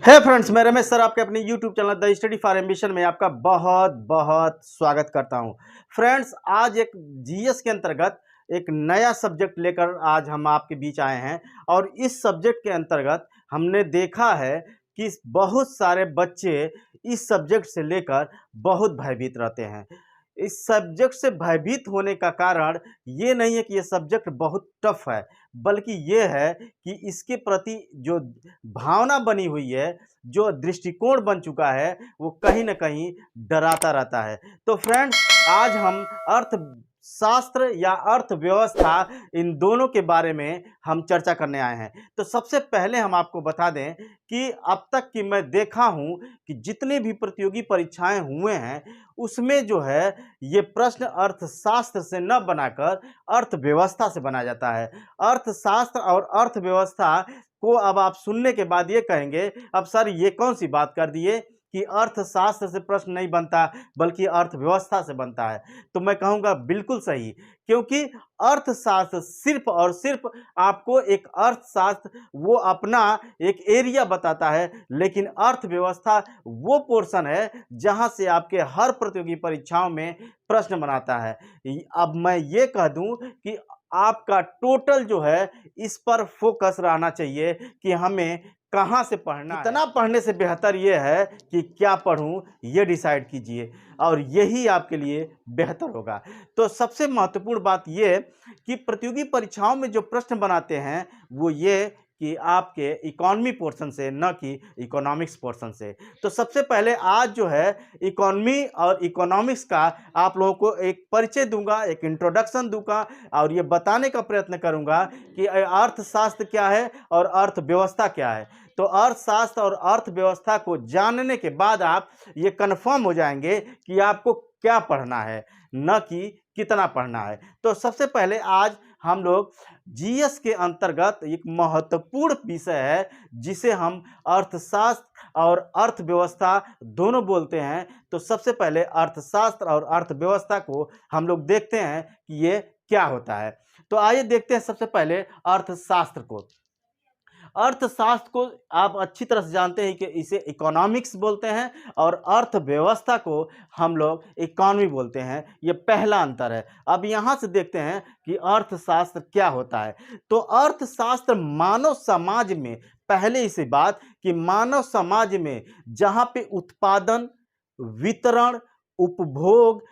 है फ्रेंड्स, मैं रमेश सर आपके अपने YouTube channel the study for ambition में आपका बहुत बहुत स्वागत करता हूं। फ्रेंड्स, आज एक जीएस के अंतर्गत एक नया सब्जेक्ट लेकर आज हम आपके बीच आए हैं और इस सब्जेक्ट के अंतर्गत हमने देखा है कि बहुत सारे बच्चे इस सब्जेक्ट से लेकर बहुत भयभीत रहते हैं। इस सब्जेक्ट से भयभीत होने का कारण ये नहीं है कि ये सब्जेक्ट बहुत टफ है, बल्कि ये है कि इसके प्रति जो भावना बनी हुई है, जो दृष्टिकोण बन चुका है, वो कहीं न कहीं डराता रहता है। तो फ्रेंड्स, आज हम अर्थशास्त्र या अर्थव्यवस्था इन दोनों के बारे में हम चर्चा करने आए हैं। तो सबसे पहले हम आपको बता दें कि अब तक की मैं देखा हूँ कि जितने भी प्रतियोगी परीक्षाएँ हुए हैं, उसमें जो है ये प्रश्न अर्थशास्त्र से न बनाकर अर्थव्यवस्था से बनाया जाता है। अर्थशास्त्र और अर्थव्यवस्था को अब आप सुनने के बाद ये कहेंगे, अब सर ये कौन सी बात कर दिए कि अर्थशास्त्र से प्रश्न नहीं बनता बल्कि अर्थव्यवस्था से बनता है। तो मैं कहूँगा बिल्कुल सही, क्योंकि अर्थशास्त्र सिर्फ और सिर्फ आपको एक अर्थशास्त्र वो अपना एक एरिया बताता है, लेकिन अर्थव्यवस्था वो पोर्शन है जहाँ से आपके हर प्रतियोगी परीक्षाओं में प्रश्न बनाता है। अब मैं ये कह दूं कि आपका टोटल जो है इस पर फोकस रहना चाहिए कि हमें कहाँ से पढ़ना है। कितना पढ़ने से बेहतर ये है कि क्या पढ़ूं, ये डिसाइड कीजिए और यही आपके लिए बेहतर होगा। तो सबसे महत्वपूर्ण बात ये कि प्रतियोगी परीक्षाओं में जो प्रश्न बनाते हैं वो ये कि आपके इकोनॉमी पोर्शन से, न कि इकोनॉमिक्स पोर्शन से। तो सबसे पहले आज जो है इकोनॉमी और इकोनॉमिक्स का आप लोगों को एक परिचय दूंगा, एक इंट्रोडक्शन दूंगा और ये बताने का प्रयत्न करूंगा कि अर्थशास्त्र क्या है और अर्थव्यवस्था क्या है। तो अर्थशास्त्र और अर्थव्यवस्था को जानने के बाद आप ये कन्फर्म हो जाएंगे कि आपको क्या पढ़ना है, न कि कितना पढ़ना है। तो सबसे पहले आज हम लोग जीएस के अंतर्गत एक महत्वपूर्ण विषय है जिसे हम अर्थशास्त्र और अर्थव्यवस्था दोनों बोलते हैं। तो सबसे पहले अर्थशास्त्र और अर्थव्यवस्था को हम लोग देखते हैं कि ये क्या होता है। तो आइए देखते हैं सबसे पहले अर्थशास्त्र को। अर्थशास्त्र को आप अच्छी तरह से जानते हैं कि इसे इकोनॉमिक्स बोलते हैं और अर्थव्यवस्था को हम लोग इकोनॉमी बोलते हैं। ये पहला अंतर है। अब यहाँ से देखते हैं कि अर्थशास्त्र क्या होता है। तो अर्थशास्त्र मानव समाज में, पहले इसे बात कि मानव समाज में जहाँ पे उत्पादन, वितरण, उपभोग,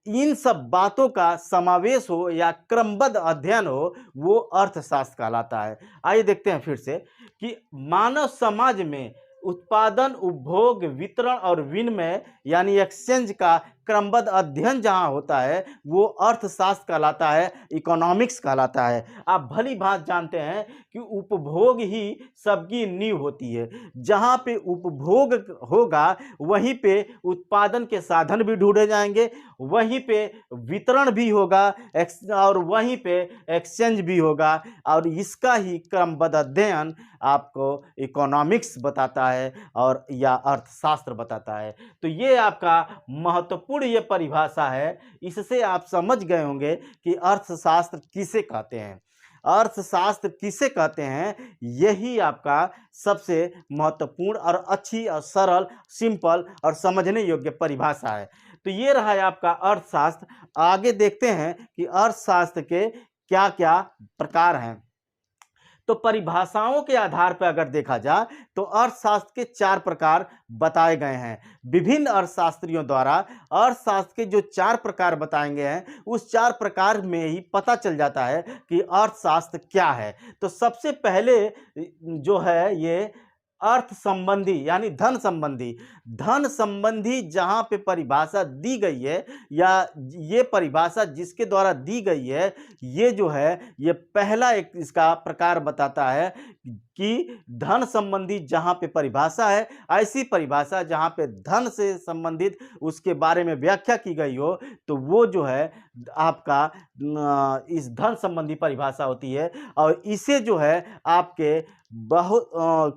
इन सब बातों का समावेश हो या क्रमबद्ध अध्ययन हो, वो अर्थशास्त्र कहलाता है। आइए देखते हैं फिर से कि मानव समाज में उत्पादन, उपभोग, वितरण और विनिमय यानी एक्सचेंज का क्रमबद्ध अध्ययन जहाँ होता है वो अर्थशास्त्र कहलाता है, इकोनॉमिक्स कहलाता है। आप भली भांति जानते हैं कि उपभोग ही सबकी नींव होती है। जहाँ पे उपभोग होगा वहीं पे उत्पादन के साधन भी ढूंढे जाएंगे, वहीं पे वितरण भी होगा और वहीं पे एक्सचेंज भी होगा, और इसका ही क्रमबद्ध अध्ययन आपको इकोनॉमिक्स बताता है और या अर्थशास्त्र बताता है। तो ये आपका महत्वपूर्ण ये परिभाषा है। इससे आप समझ गए होंगे कि अर्थशास्त्र किसे कहते हैं। अर्थशास्त्र किसे कहते हैं, यही आपका सबसे महत्वपूर्ण और अच्छी और सरल, सिंपल और समझने योग्य परिभाषा है। तो ये रहा है आपका अर्थशास्त्र। आगे देखते हैं कि अर्थशास्त्र के क्या क्या प्रकार हैं। तो परिभाषाओं के आधार पर अगर देखा जाए तो अर्थशास्त्र के 4 प्रकार बताए गए हैं विभिन्न अर्थशास्त्रियों द्वारा। अर्थशास्त्र के जो 4 प्रकार बताए गए हैं उस 4 प्रकार में ही पता चल जाता है कि अर्थशास्त्र क्या है। तो सबसे पहले जो है ये अर्थ संबंधी यानी धन संबंधी जहां पे परिभाषा दी गई है या ये परिभाषा जिसके द्वारा दी गई है, ये जो है ये पहला एक इसका प्रकार बताता है कि धन संबंधी जहां पे परिभाषा है, ऐसी परिभाषा जहां पे धन से संबंधित उसके बारे में व्याख्या की गई हो, तो वो जो है आपका इस धन संबंधी परिभाषा होती है। और इसे जो है आपके बहुत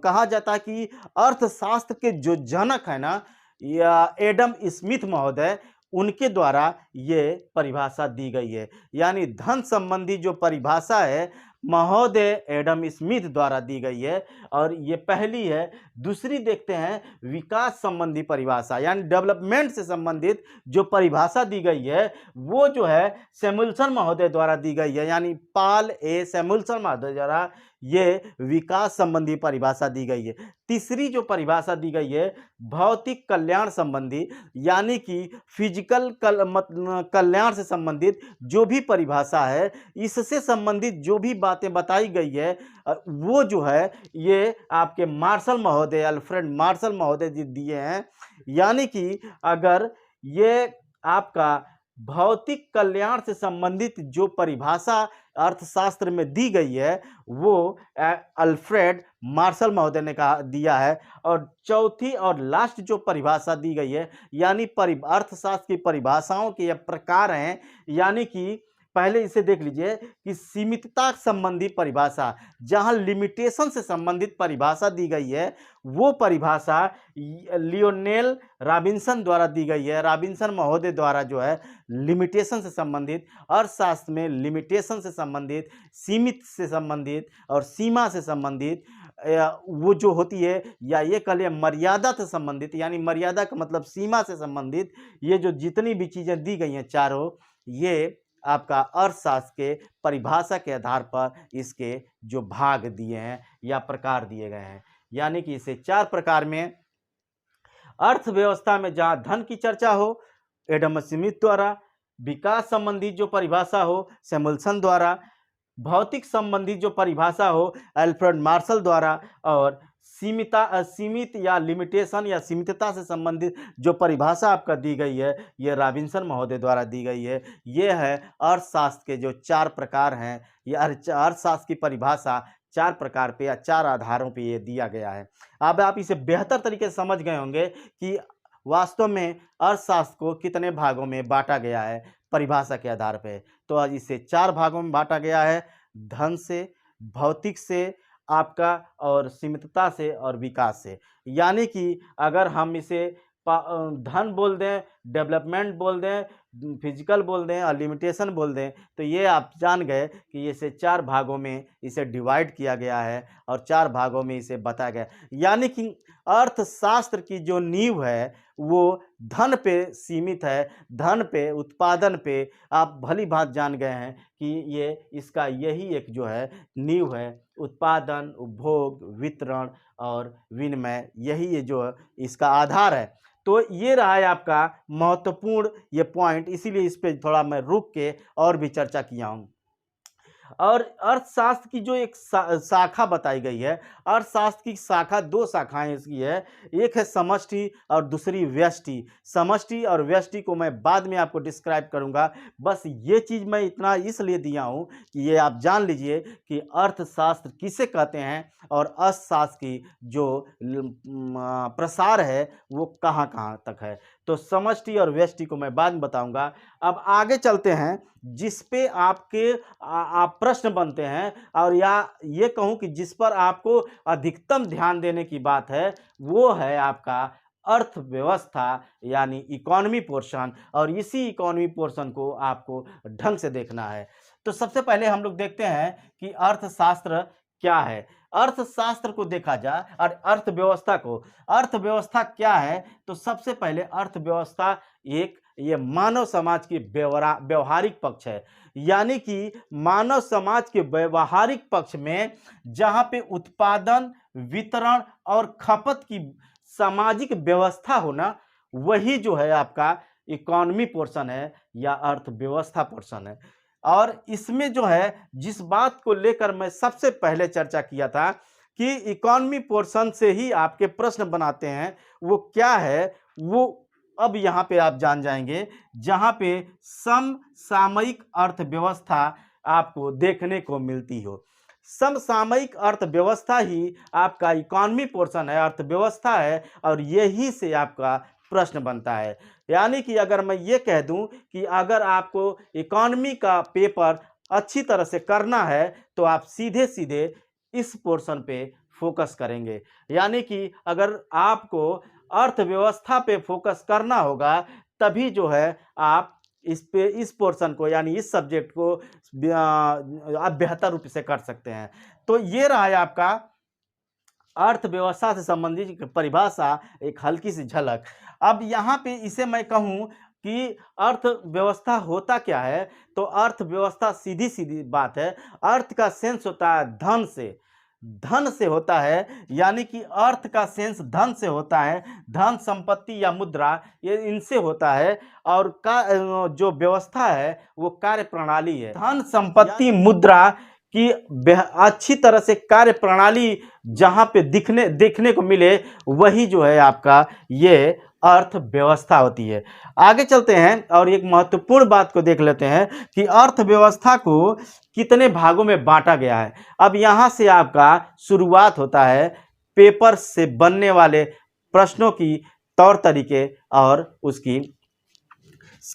कहा जाता है कि अर्थशास्त्र के जो जनक है ना, या एडम स्मिथ महोदय, उनके द्वारा ये परिभाषा दी गई है। यानी धन संबंधी जो परिभाषा है महोदय एडम स्मिथ द्वारा दी गई है और ये पहली है दूसरी देखते हैं विकास संबंधी परिभाषा, यानी डेवलपमेंट से संबंधित जो परिभाषा दी गई है वो जो है सैमुअल्सन महोदय द्वारा दी गई है, यानी पॉल ए सैमुअल्सन महोदय द्वारा ये विकास संबंधी परिभाषा दी गई है। तीसरी जो परिभाषा दी गई है भौतिक कल्याण संबंधी, यानी कि फिजिकल कल्याण से संबंधित जो भी परिभाषा है, इससे संबंधित जो भी बातें बताई गई है वो जो है ये आपके मार्शल महोदय, अल्फ्रेड मार्शल महोदय जी दिए हैं। यानी कि अगर ये आपका भौतिक कल्याण से संबंधित जो परिभाषा अर्थशास्त्र में दी गई है वो अल्फ्रेड मार्शल महोदय ने कहा दिया है। और चौथी और लास्ट जो परिभाषा दी गई है, यानी अर्थशास्त्र की परिभाषाओं के ये प्रकार हैं, यानी कि पहले इसे देख लीजिए कि सीमितता संबंधी परिभाषा, जहां लिमिटेशन से संबंधित परिभाषा दी गई है वो परिभाषा लियोनेल रॉबिन्सन द्वारा दी गई है। रॉबिन्सन महोदय द्वारा जो है लिमिटेशन से संबंधित, अर्थशास्त्र में लिमिटेशन से संबंधित, सीमित से संबंधित और सीमा से संबंधित वो जो होती है, या ये कह लिया मर्यादा से संबंधित, यानी मर्यादा का मतलब सीमा से संबंधित, ये जो जितनी भी चीज़ें दी गई हैं चारों, ये आपका अर्थशास्त्र के परिभाषा के आधार पर इसके जो भाग दिए हैं या प्रकार दिए गए हैं। यानी कि इसे 4 प्रकार में, अर्थव्यवस्था में जहां धन की चर्चा हो एडम स्मिथ द्वारा, विकास संबंधी जो परिभाषा हो सैमुअल्सन द्वारा, भौतिक संबंधी जो परिभाषा हो अल्फ्रेड मार्शल द्वारा, और सीमित या लिमिटेशन या सीमितता से संबंधित जो परिभाषा आपका दी गई है ये रॉबिन्सन महोदय द्वारा दी गई है। ये है अर्थशास्त्र के जो 4 प्रकार हैं, ये अर्थशास्त्र की परिभाषा 4 प्रकार पे या 4 आधारों पे ये दिया गया है। अब आप इसे बेहतर तरीके से समझ गए होंगे कि वास्तव में अर्थशास्त्र को कितने भागों में बांटा गया है परिभाषा के आधार पे। तो आज इसे 4 भागों में बांटा गया है, धन से, भौतिक से आपका, और सीमितता से और विकास से। यानी कि अगर हम इसे धन बोल दें, डेवलपमेंट बोल दें, फिजिकल बोल दें और लिमिटेशन बोल दें, तो ये आप जान गए कि इसे 4 भागों में इसे डिवाइड किया गया है और 4 भागों में इसे बताया गया। यानी कि अर्थशास्त्र की जो नींव है वो धन पे सीमित है, धन पे, उत्पादन पे। आप भली बात जान गए हैं कि ये इसका यही एक जो है नींव है, उत्पादन, उपभोग, वितरण और विनिमय, यही ये जो इसका आधार है। तो ये रहा है आपका महत्वपूर्ण ये पॉइंट, इसीलिए इस पे थोड़ा मैं रुक के और भी चर्चा किया हूँ। और अर्थशास्त्र की जो एक शाखा बताई गई है, अर्थशास्त्र की शाखा 2 शाखाएं इसकी है, एक है समष्टि और दूसरी व्यष्टि। समष्टि और व्यष्टि को मैं बाद में आपको डिस्क्राइब करूंगा। बस ये चीज़ मैं इतना इसलिए दिया हूँ कि ये आप जान लीजिए कि अर्थशास्त्र किसे कहते हैं और अर्थशास्त्र की जो प्रसार है वो कहाँ कहाँ तक है। तो समष्टि और व्यष्टि को मैं बाद में बताऊंगा। अब आगे चलते हैं, जिस पे आपके आप प्रश्न बनते हैं, और या ये कहूँ कि जिस पर आपको अधिकतम ध्यान देने की बात है, वो है आपका अर्थव्यवस्था यानी इकोनॉमी पोर्शन। और इसी इकोनॉमी पोर्शन को आपको ढंग से देखना है। तो सबसे पहले हम लोग देखते हैं कि अर्थशास्त्र क्या है। अर्थशास्त्र को देखा जाए और अर्थव्यवस्था क्या है, तो सबसे पहले अर्थव्यवस्था एक ये मानव समाज की व्यवहारिक पक्ष है। यानी कि मानव समाज के व्यवहारिक पक्ष में जहां पे उत्पादन, वितरण और खपत की सामाजिक व्यवस्था होना, वही जो है आपका इकोनॉमी पोर्शन है या अर्थव्यवस्था पोर्शन है। और इसमें जो है जिस बात को लेकर मैं सबसे पहले चर्चा किया था कि इकोनॉमी पोर्शन से ही आपके प्रश्न बनाते हैं, वो क्या है, वो अब यहाँ पे आप जान जाएंगे, जहाँ पे समसामयिक अर्थव्यवस्था आपको देखने को मिलती हो। समसामयिक अर्थव्यवस्था ही आपका इकोनॉमी पोर्शन है, अर्थव्यवस्था है, और यही से आपका प्रश्न बनता है। यानी कि अगर मैं ये कह दूं कि अगर आपको इकोनॉमी का पेपर अच्छी तरह से करना है तो आप सीधे सीधे इस पोर्शन पे फोकस करेंगे। यानी कि अगर आपको अर्थव्यवस्था पे फोकस करना होगा तभी जो है आप इस पोर्शन को यानी इस सब्जेक्ट को आप बेहतर रूप से कर सकते हैं। तो ये रहा है आपका अर्थव्यवस्था से संबंधित परिभाषा, एक हल्की सी झलक। अब यहाँ पे इसे मैं कहूँ कि अर्थव्यवस्था होता क्या है, तो अर्थव्यवस्था सीधी सीधी बात है, अर्थ का सेंस होता है धन से, धन से होता है, यानी कि अर्थ का सेंस धन से होता है, धन संपत्ति या मुद्रा ये इनसे होता है। और का जो व्यवस्था है वो कार्य प्रणाली है। धन संपत्ति मुद्रा की अच्छी तरह से कार्य प्रणाली जहाँ पे देखने को मिले, वही जो है आपका ये अर्थव्यवस्था होती है। आगे चलते हैं और एक महत्वपूर्ण बात को देख लेते हैं कि अर्थव्यवस्था को कितने भागों में बांटा गया है। अब यहाँ से आपका शुरुआत होता है पेपर से बनने वाले प्रश्नों की तौर तरीके और उसकी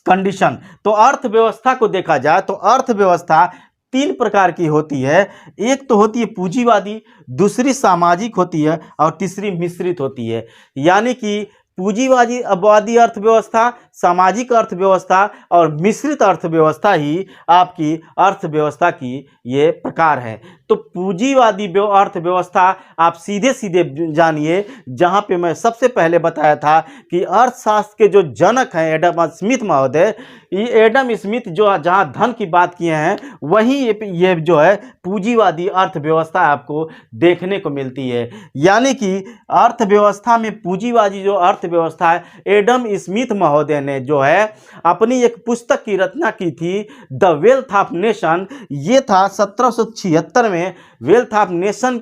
कंडीशन। तो अर्थव्यवस्था को देखा जाए तो अर्थव्यवस्था तीन प्रकार की होती है। एक तो होती है पूंजीवादी, दूसरी सामाजिक होती है और तीसरी मिश्रित होती है। यानी कि पूंजीवादी अर्थव्यवस्था, सामाजिक अर्थव्यवस्था और मिश्रित अर्थव्यवस्था ही आपकी अर्थव्यवस्था की ये प्रकार है। तो पूंजीवादी अर्थव्यवस्था आप सीधे सीधे जानिए, जहाँ पे मैं सबसे पहले बताया था कि अर्थशास्त्र के जो जनक हैं एडम स्मिथ महोदय, ये एडम स्मिथ जो जहाँ धन की बात किए हैं, वहीं ये जो है पूंजीवादी अर्थव्यवस्था आपको देखने को मिलती है। यानी कि अर्थव्यवस्था में पूंजीवादी जो अर्थव्यवस्था है, एडम स्मिथ महोदय ने जो है अपनी एक पुस्तक की रचना की थी, द वेल्थ ऑफ नेशन। ये था 1776 में वेल्थ ऑफ नेशन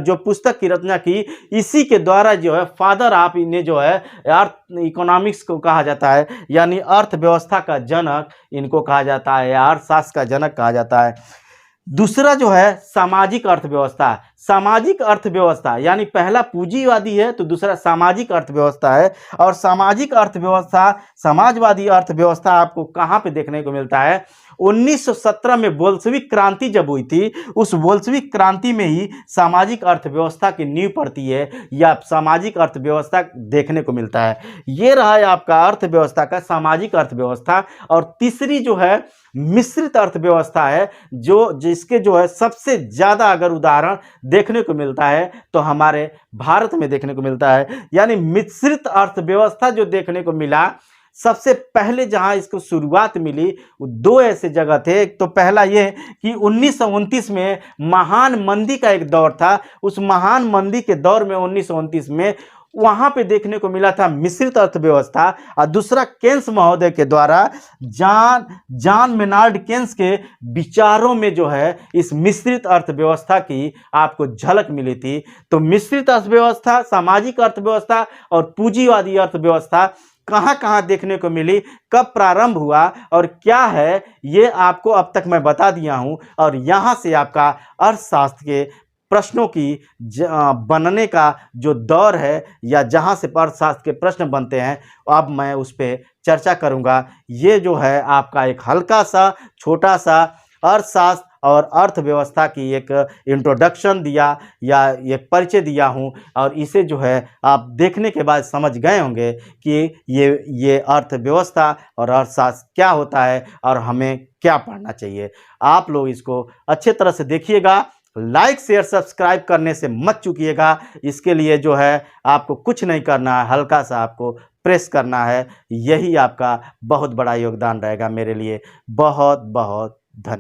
जो पुस्तक की रचना की, इसी के द्वारा जो है फादर ऑफ इन्हें जो है अर्थ इकोनॉमिक्स को कहा जाता है, यानी अर्थव्यवस्था का जनक इनको कहा जाता है या अर्थशास्त्र का जनक कहा जाता है। दूसरा जो है सामाजिक अर्थव्यवस्था। सामाजिक अर्थव्यवस्था यानी पहला पूंजीवादी है तो दूसरा सामाजिक अर्थव्यवस्था है। और सामाजिक अर्थव्यवस्था, समाजवादी अर्थव्यवस्था आपको कहाँ पे देखने को मिलता है? 1917 में बोल्शेविक क्रांति जब हुई थी, उस बोल्शेविक क्रांति में ही सामाजिक अर्थव्यवस्था की नींव पड़ती है या सामाजिक अर्थव्यवस्था देखने को मिलता है। ये रहा है आपका अर्थव्यवस्था का सामाजिक अर्थव्यवस्था। और तीसरी जो है मिश्रित अर्थव्यवस्था है, जो जिसके जो है सबसे ज़्यादा अगर उदाहरण देखने को मिलता है तो हमारे भारत में देखने को मिलता है। यानी मिश्रित अर्थव्यवस्था जो देखने को मिला, सबसे पहले जहां इसको शुरुआत मिली वो दो ऐसे जगह थे। एक तो पहला ये कि 1929 में महान मंदी का एक दौर था। उस महान मंदी के दौर में 1929 में वहां पे देखने को मिला था मिश्रित अर्थव्यवस्था। और दूसरा केन्स महोदय के द्वारा जॉन मेनार्ड केन्स के विचारों में जो है इस मिश्रित अर्थव्यवस्था की आपको झलक मिली थी। तो मिश्रित अर्थव्यवस्था, सामाजिक अर्थव्यवस्था और पूंजीवादी अर्थव्यवस्था कहाँ कहाँ देखने को मिली, कब प्रारंभ हुआ और क्या है, ये आपको अब तक मैं बता दिया हूँ। और यहाँ से आपका अर्थशास्त्र के प्रश्नों की बनने का जो दौर है या जहाँ से अर्थशास्त्र के प्रश्न बनते हैं, अब मैं उस पर चर्चा करूँगा। ये जो है आपका एक हल्का सा छोटा सा अर्थशास्त्र और अर्थव्यवस्था की एक इंट्रोडक्शन दिया या एक परिचय दिया हूँ। और इसे जो है आप देखने के बाद समझ गए होंगे कि ये अर्थव्यवस्था और अर्थशास्त्र क्या होता है और हमें क्या पढ़ना चाहिए। आप लोग इसको अच्छे तरह से देखिएगा, लाइक शेयर सब्सक्राइब करने से मत चूकिएगा। इसके लिए जो है आपको कुछ नहीं करना है, हल्का सा आपको प्रेस करना है। यही आपका बहुत बड़ा योगदान रहेगा मेरे लिए। बहुत बहुत